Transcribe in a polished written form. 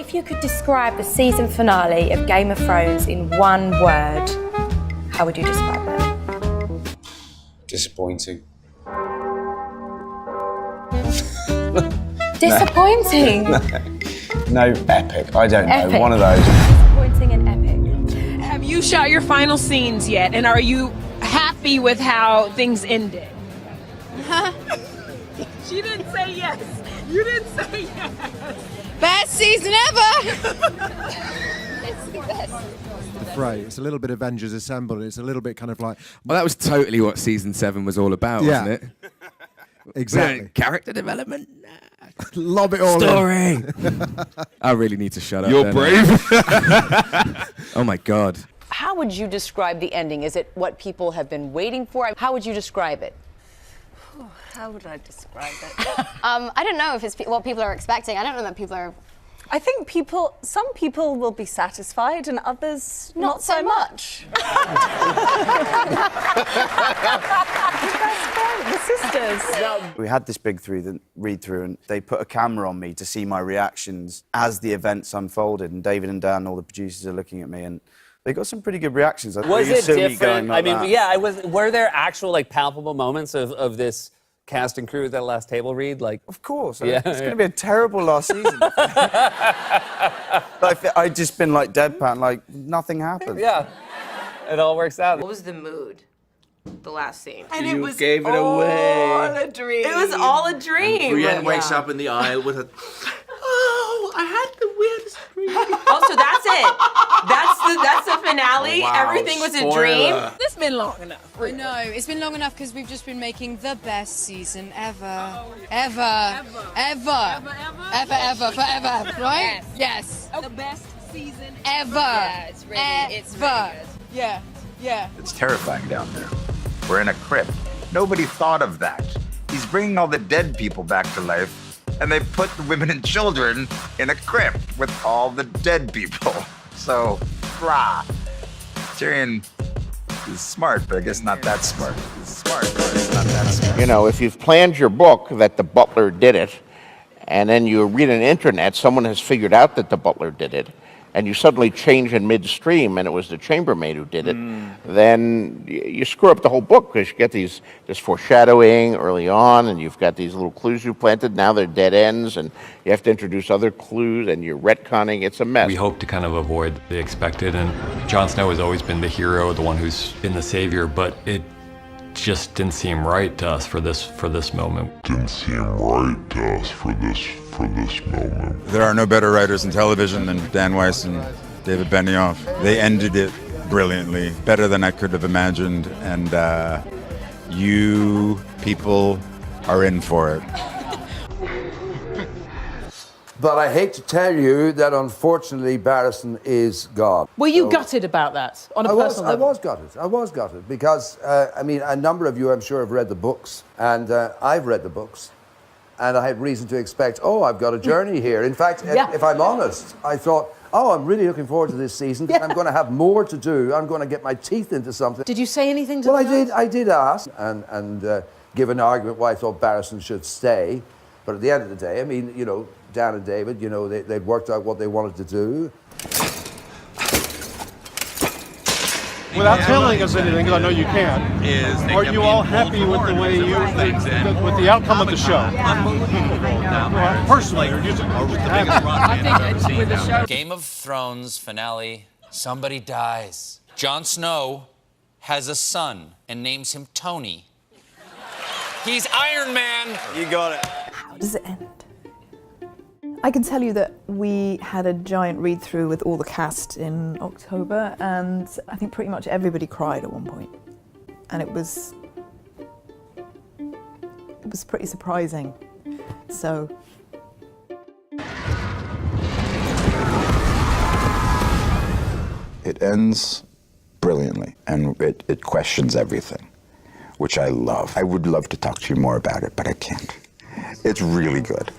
If you could describe the season finale of Game of Thrones in one word, how would you describe it? Disappointing. Disappointing? No, epic. I don't know. Epic. One of those. Disappointing and epic. Have you shot your final scenes yet? And are you happy with how things ended? She didn't say yes. You didn't say yes. Best season ever! It's the best. The fray. It's a little bit Avengers Assemble. It's a little bit kind of like... Well, that was totally what season 7 was all about, Yeah. wasn't it? Exactly. Character development? Lob it all Story! in. I really need to shut up. You're brave. Oh my God. How would you describe the ending? Is it what people have been waiting for? How would you describe it? How would I describe it? I don't know if it's what people are expecting. I don't know that people are... I think some people will be satisfied and others not so much. The sisters. We had this big read through and they put a camera on me to see my reactions as the events unfolded, and David and Dan, all the producers, are looking at me and they got some pretty good reactions. Was it different? I mean, that. yeah, were there actual like palpable moments of this cast and crew at that last table read? Like, of course. Yeah, it's going to be a terrible last season. I'd just been like deadpan, like nothing happened. Yeah, it all works out. What was the mood? The last scene. And You it was gave it all away. a dream. It was all a dream. Brienne wakes up in the aisle with a... Oh, I had the weirdest dream. Oh, so that's it. That's the finale. Wow, Everything was a spoiler. dream. It's been long enough. I know, it's been long enough because we've just been making the best season ever. Ever. Forever, right? Yes. The best season Ever. Yeah, it's really Ever. good. Yeah. It's terrifying down there. We're in a crypt. Nobody thought of that. He's bringing all the dead people back to life, and they put the women and children in a crypt with all the dead people. So, Tyrion is smart, but I guess not that smart. He's smart, but he's not that smart. You know, if you've planned your book that the butler did it, and then you read on the internet, someone has figured out that the butler did it, and you suddenly change in midstream and it was the chambermaid who did it, then you screw up the whole book because you get this foreshadowing early on and you've got these little clues you planted, now they're dead ends and you have to introduce other clues and you're retconning, it's a mess. We hope to kind of avoid the expected, and Jon Snow has always been the hero, the one who's been the savior, but it just didn't seem right to us for this moment. Didn't seem right to us for this moment. There are no better writers in television than Dan Weiss and David Benioff. They ended it brilliantly, better than I could have imagined, and you people are in for it. But I hate to tell you that unfortunately Barristan is gone. Were you gutted about that on a personal level? I was gutted because, I mean, a number of you I'm sure have read the books, and I've read the books. And I had reason to expect, I've got a journey here. In fact, if I'm honest, I thought, I'm really looking forward to this season because I'm going to have more to do. I'm going to get my teeth into something. Did you say anything to them? Well, I did ask and give an argument why I thought Barristan should stay. But at the end of the day, I mean, you know, Dan and David, you know, they'd worked out what they wanted to do. Without telling us anything, because I know you can't, are you all happy with the way with the outcome of the show? Personally, or just happy? With the show. Game of Thrones finale, somebody dies. Jon Snow has a son and names him Tony. He's Iron Man. You got it. How does it end? I can tell you that we had a giant read-through with all the cast in October, and I think pretty much everybody cried at one point. And it was pretty surprising. So. It ends brilliantly, and it questions everything, which I love. I would love to talk to you more about it, but I can't. It's really good.